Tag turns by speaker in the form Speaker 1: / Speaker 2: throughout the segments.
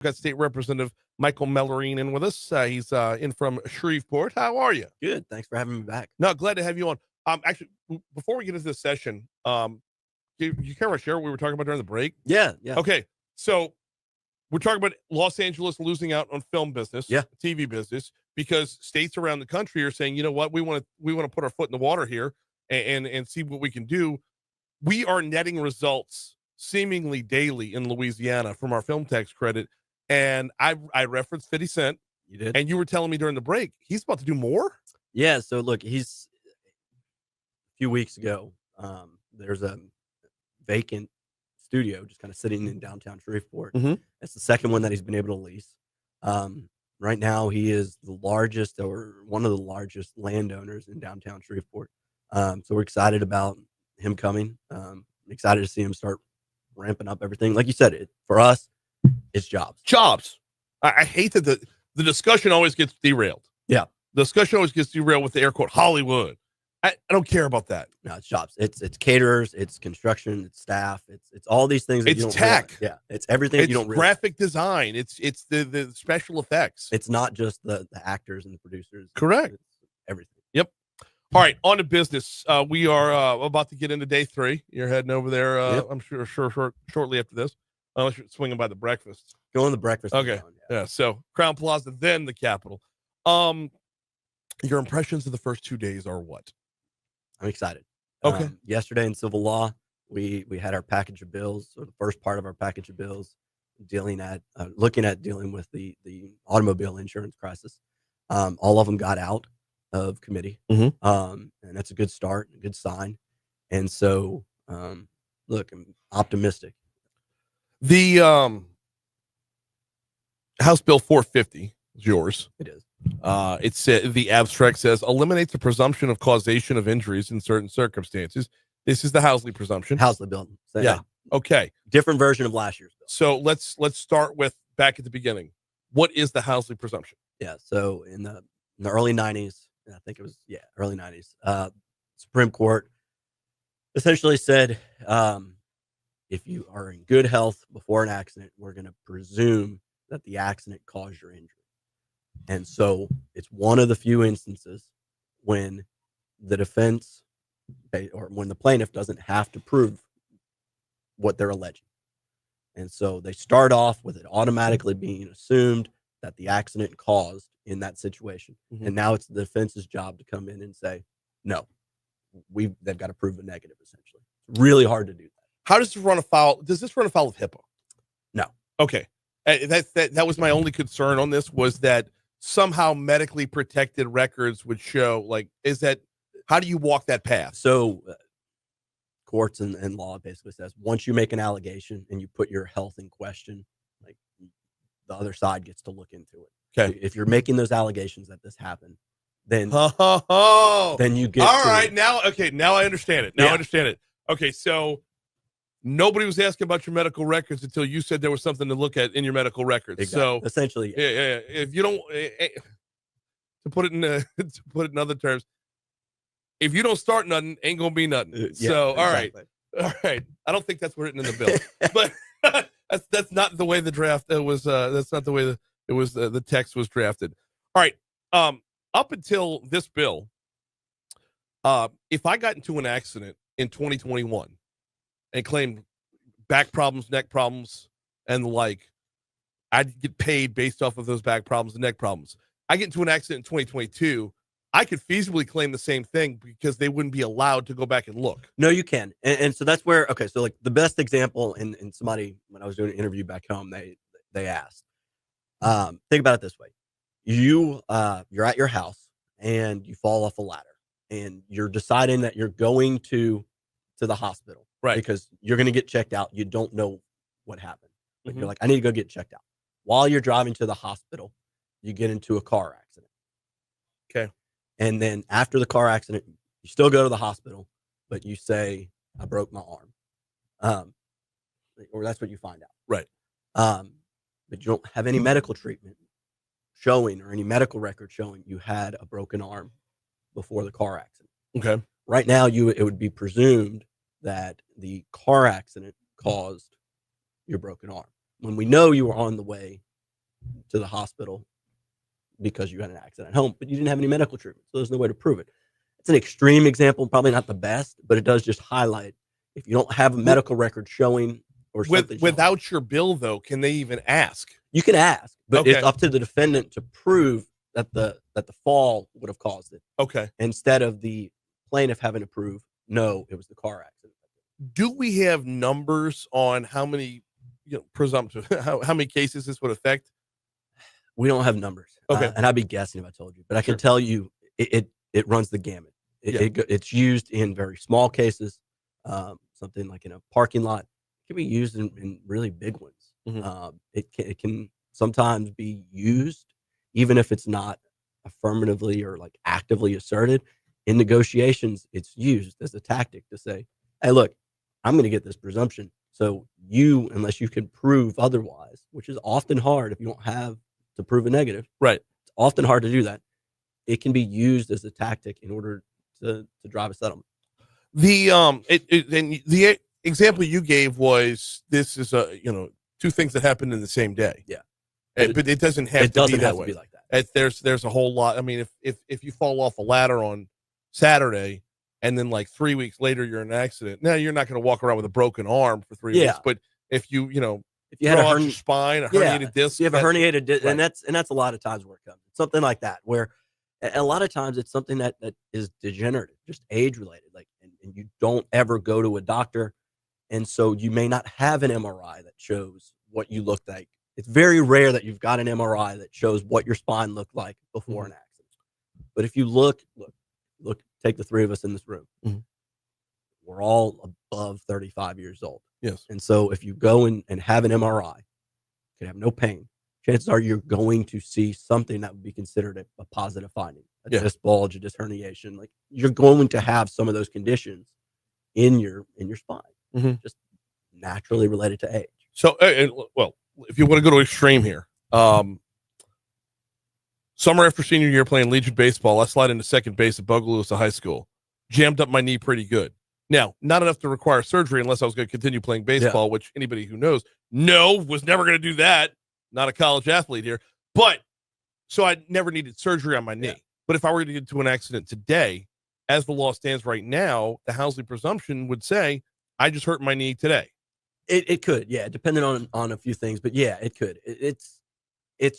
Speaker 1: Got State Representative Michael Melerine in with us. He's in from Shreveport. How are you?
Speaker 2: Good. Thanks for having me back.
Speaker 1: No, glad to have you on. Actually, before we get into this session, you care about share what we were talking about during the break?
Speaker 2: Yeah.
Speaker 1: Okay, so we're talking about Los Angeles losing out on film business, TV business, because states around the country are saying, you know what, we want to put our foot in the water here and see what we can do. We are netting results seemingly daily in Louisiana from our film tax credit. And I referenced 50 Cent.
Speaker 2: You did.
Speaker 1: And you were telling me during the break, he's about to do more?
Speaker 2: Yeah, so look, he's a few weeks ago, there's a vacant studio just kind of sitting in downtown Shreveport.
Speaker 1: Mm-hmm.
Speaker 2: It's the second one that he's been able to lease. Right now, he is the largest or one of the largest landowners in downtown Shreveport. So we're excited about him coming. Excited to see him start ramping up everything. Like you said, for us, it's jobs.
Speaker 1: I hate that the discussion always gets derailed.
Speaker 2: Yeah.
Speaker 1: The discussion always gets derailed with the air quote Hollywood. I don't care about that.
Speaker 2: No, it's jobs. It's caterers, it's construction, it's staff, it's all these things. That
Speaker 1: it's
Speaker 2: you don't
Speaker 1: tech.
Speaker 2: Realize. Yeah, it's everything.
Speaker 1: It's
Speaker 2: you don't
Speaker 1: graphic design. It's the special effects.
Speaker 2: It's not just the actors and the producers.
Speaker 1: Correct.
Speaker 2: It's everything.
Speaker 1: Yep. All right, on to business. We are about to get into day 3. You're heading over there.
Speaker 2: Yep.
Speaker 1: I'm sure shortly after this, unless you're swinging by the breakfast.
Speaker 2: Going to the breakfast.
Speaker 1: Okay. Yeah. So Crown Plaza, then the Capitol. Your impressions of the first 2 days are what?
Speaker 2: I'm excited.
Speaker 1: Okay.
Speaker 2: Yesterday in civil law, we had our package of bills, or the first part of our package of bills, looking at dealing with the automobile insurance crisis. All of them got out of committee,
Speaker 1: mm-hmm.
Speaker 2: And that's a good start, a good sign. And so, look, I'm optimistic.
Speaker 1: The House Bill 450 is yours.
Speaker 2: It is.
Speaker 1: The abstract says eliminates the presumption of causation of injuries in certain circumstances. This is the Housley Presumption.
Speaker 2: Housley bill.
Speaker 1: Yeah. Okay.
Speaker 2: Different version of last year's bill.
Speaker 1: So let's start with back at the beginning. What is the Housley Presumption?
Speaker 2: Yeah. So in the early 90s, I think it was early 90s. Supreme Court essentially said, if you are in good health before an accident, we're going to presume that the accident caused your injury. And so it's one of the few instances when the defense or when the plaintiff doesn't have to prove what they're alleging. And so they start off with it automatically being assumed that the accident caused in that situation.
Speaker 1: Mm-hmm.
Speaker 2: And now it's the defense's job to come in and say, no, they've got to prove a negative, essentially. It's really hard to do that.
Speaker 1: How does this run afoul? Does this run afoul of HIPAA?
Speaker 2: No.
Speaker 1: Okay. That was my only concern on this, was that somehow medically protected records would show, how do you walk that path?
Speaker 2: So courts and law basically says, once you make an allegation and you put your health in question, like, the other side gets to look into it.
Speaker 1: Okay.
Speaker 2: If you're making those allegations that this happened, then
Speaker 1: then
Speaker 2: you get
Speaker 1: all right. Now I understand it. I understand it. Okay, so nobody was asking about your medical records until you said there was something to look at in your medical records.
Speaker 2: Exactly.
Speaker 1: So
Speaker 2: essentially,
Speaker 1: if you don't, to put it in other terms, if you don't start nothing, ain't gonna be nothing. So
Speaker 2: exactly.
Speaker 1: all right. I don't think that's written in the bill, but that's not the way the draft was. That's not the way it was. The text was drafted. All right. Up until this bill, if I got into an accident in 2021 and claimed back problems, neck problems, and the like, I'd get paid based off of those back problems and neck problems. I get into an accident in 2022, I could feasibly claim the same thing because they wouldn't be allowed to go back and look.
Speaker 2: No, you can. And so that's where, okay, so like the best example in somebody, when I was doing an interview back home, they asked, think about it this way. You're at your house and you fall off a ladder and you're deciding that you're going to the hospital,
Speaker 1: right?
Speaker 2: Because you're going to get checked out. You don't know what happened. But you're like, I need to go get checked out. While you're driving to the hospital, you get into a car accident.
Speaker 1: Okay.
Speaker 2: And then after the car accident, you still go to the hospital, but you say, I broke my arm. Or that's what you find out.
Speaker 1: Right.
Speaker 2: But you don't have any medical treatment showing or any medical record showing you had a broken arm before the car accident.
Speaker 1: Okay.
Speaker 2: Right now, it would be presumed that the car accident caused your broken arm. When we know you were on the way to the hospital because you had an accident at home, but you didn't have any medical treatment. So there's no way to prove it. It's an extreme example, probably not the best, but it does just highlight if you don't have a medical record showing or something
Speaker 1: without your bill, though, can they even ask?
Speaker 2: You can ask, but
Speaker 1: Okay.
Speaker 2: it's up to the defendant to prove that the fall would have caused it.
Speaker 1: Okay.
Speaker 2: Instead of the plaintiff having to prove, no, it was the car accident.
Speaker 1: Do we have numbers on how many, presumptive, how many cases this would affect?
Speaker 2: We don't have numbers.
Speaker 1: Okay.
Speaker 2: And I'd be guessing if I told you, but I can tell you it runs the gamut. It's used in very small cases, something like in a parking lot. It can be used in really big ones.
Speaker 1: Mm-hmm.
Speaker 2: It can sometimes be used, even if it's not affirmatively or like actively asserted. In negotiations, it's used as a tactic to say, hey, look, I'm going to get this presumption. So unless you can prove otherwise, which is often hard if you don't have to prove a negative.
Speaker 1: Right.
Speaker 2: It's often hard to do that. It can be used as a tactic in order to drive a settlement.
Speaker 1: The example you gave was this is two things that happened in the same day.
Speaker 2: Yeah.
Speaker 1: But it doesn't have to be that way.
Speaker 2: Like that.
Speaker 1: There's a whole lot. I mean, if you fall off a ladder on Saturday and then like 3 weeks later you're in an accident, now you're not going to walk around with a broken arm for 3 weeks. But if you
Speaker 2: had
Speaker 1: your spine, a herniated disc,
Speaker 2: you have a herniated disc, right. and that's a lot of times where it comes. Something like that, where a lot of times it's something that is degenerative, just age related, like, and you don't ever go to a doctor, and so you may not have an MRI that shows what you look like. It's very rare that you've got an MRI that shows what your spine looked like before an accident. But if you look, take the three of us in this room. Mm-hmm. We're all above 35 years old.
Speaker 1: Yes.
Speaker 2: And so if you go and have an MRI, you can have no pain. Chances are you're going to see something that would be considered a positive finding. A disc bulge, a disc herniation. Like, you're going to have some of those conditions in your spine, just naturally related to age.
Speaker 1: So, well, if you want to go to extreme here, summer after senior year playing Legion baseball, I slide into second base at Bogalusa High School. Jammed up my knee pretty good. Now, not enough to require surgery unless I was going to continue playing baseball, which anybody who knows, was never going to do that. Not a college athlete here. But, so I never needed surgery on my knee. Yeah. But if I were to get into an accident today, as the law stands right now, the Housley Presumption would say, I just hurt my knee today.
Speaker 2: It could, depending on a few things. But yeah, it could. It's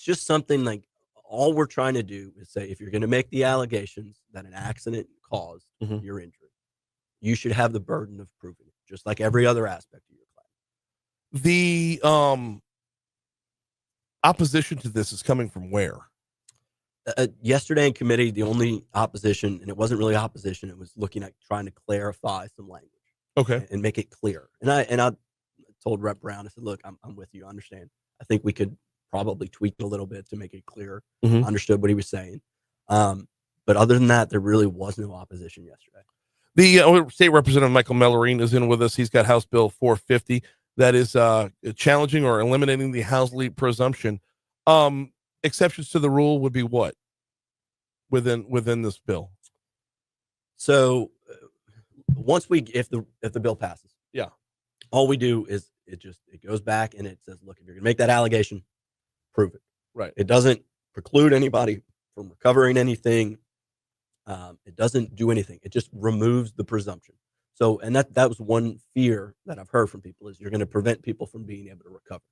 Speaker 2: just something like, all we're trying to do is say, if you're going to make the allegations that an accident caused your injury, you should have the burden of proving it, just like every other aspect of your claim.
Speaker 1: The opposition to this is coming from where?
Speaker 2: Yesterday in committee, the only opposition, and it wasn't really opposition, it was looking at trying to clarify some language.
Speaker 1: Okay.
Speaker 2: And make it clear. And I told Rep Brown, I said, look, I'm with you. I understand. I think we could probably tweak it a little bit to make it clearer. Understood what he was saying. But other than that, there really was no opposition yesterday.
Speaker 1: The State Representative Michael Melerine is in with us. He's got House Bill 450 that is challenging or eliminating the Housley Presumption. Exceptions to the rule would be what within this bill?
Speaker 2: So once if the bill passes, all we do is it goes back and it says, look, if you're gonna make that allegation, prove it.
Speaker 1: Right.
Speaker 2: It doesn't preclude anybody from recovering anything. It doesn't do anything. It just removes the presumption. So, and that was one fear that I've heard from people, is you're going to prevent people from being able to recover.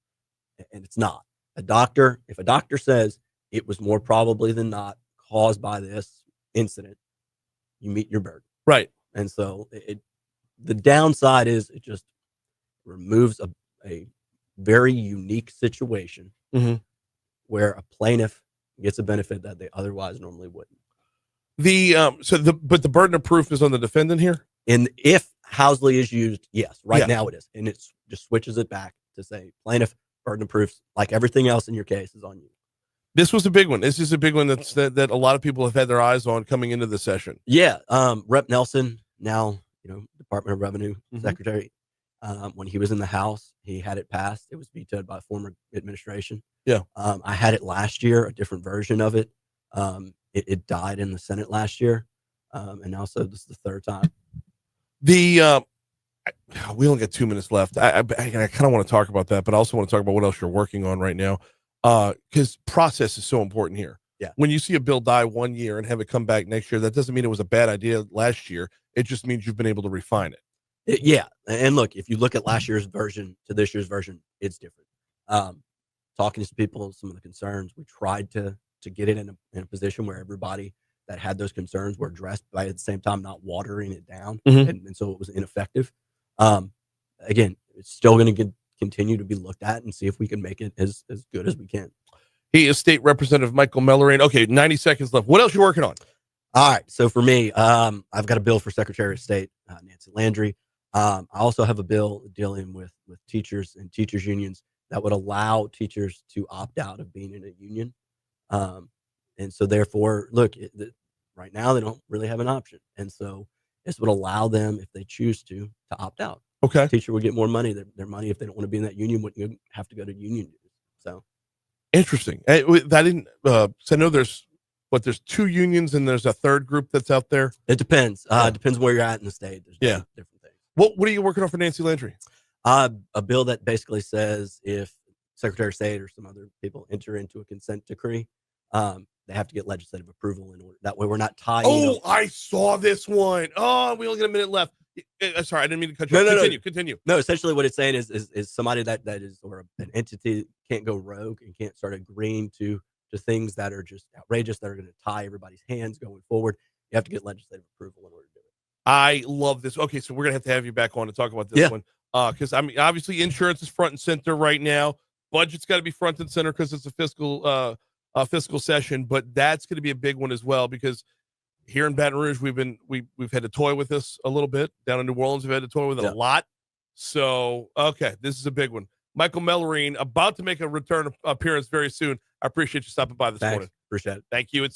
Speaker 2: And it's not. If a doctor says it was more probably than not caused by this incident, you meet your burden.
Speaker 1: Right.
Speaker 2: And so the downside is it just removes a very unique situation where a plaintiff gets a benefit that they otherwise normally wouldn't.
Speaker 1: But the burden of proof is on the defendant here.
Speaker 2: And if Housley is used, yes, now it is. And it just switches it back to say plaintiff, burden of proof, like everything else in your case, is on you.
Speaker 1: This was a big one. This is a big one that a lot of people have had their eyes on coming into the session.
Speaker 2: Yeah. Rep Nelson, now, Department of Revenue Secretary, when he was in the House, he had it passed. It was vetoed by former administration.
Speaker 1: Yeah.
Speaker 2: I had it last year, a different version of it. It died in the Senate last year. And now, so this is the third time.
Speaker 1: We only got 2 minutes left. I kind of want to talk about that, but I also want to talk about what else you're working on right now. because process is so important here.
Speaker 2: Yeah.
Speaker 1: When you see a bill die 1 year and have it come back next year, that doesn't mean it was a bad idea last year. It just means you've been able to refine it.
Speaker 2: Yeah, and look, if you look at last year's version to this year's version, it's different. Talking to people, some of the concerns, we tried to get it in a position where everybody that had those concerns were addressed, but at the same time not watering it down, and so it was ineffective. Again, it's still going to continue to be looked at and see if we can make it as good as we can.
Speaker 1: He is State Representative Michael Melerine. Okay, 90 seconds left. What else you working on?
Speaker 2: All right, so for me, I've got a bill for Secretary of State Nancy Landry. I also have a bill dealing with teachers and teachers unions that would allow teachers to opt out of being in a union. And so therefore, look, right now they don't really have an option. And so this would allow them, if they choose to opt out.
Speaker 1: Okay.
Speaker 2: The teacher would get more money. Their money, if they don't want to be in that union, wouldn't have to go to union dues. So
Speaker 1: interesting. I didn't, so I know there's 2 unions and there's a third group that's out there.
Speaker 2: It depends. It depends where you're at in the state. There's different things.
Speaker 1: What are you working on for Nancy Landry?
Speaker 2: A bill that basically says if Secretary of State or some other people enter into a consent decree, they have to get legislative approval in order. That way we're not tied.
Speaker 1: Oh, I saw this one. Oh, we only got a minute left. Sorry, I didn't mean to cut you off. Continue.
Speaker 2: No, essentially what it's saying is somebody that is, or an entity can't go rogue and can't start agreeing to things that are just outrageous, that are going to tie everybody's hands going forward. You have to get legislative approval in order to do it.
Speaker 1: I love this. Okay, so we're going to have you back on to talk about this one. Because I mean, obviously insurance is front and center right now. Budget's got to be front and center because it's a fiscal session, but that's going to be a big one as well, because here in Baton Rouge, we've had to toy with this a little bit. Down in New Orleans, we've had to toy with it a lot. So, okay, this is a big one. Michael Melerine, about to make a return appearance very soon. I appreciate you stopping by this morning.
Speaker 2: Appreciate it.
Speaker 1: Thank you. It's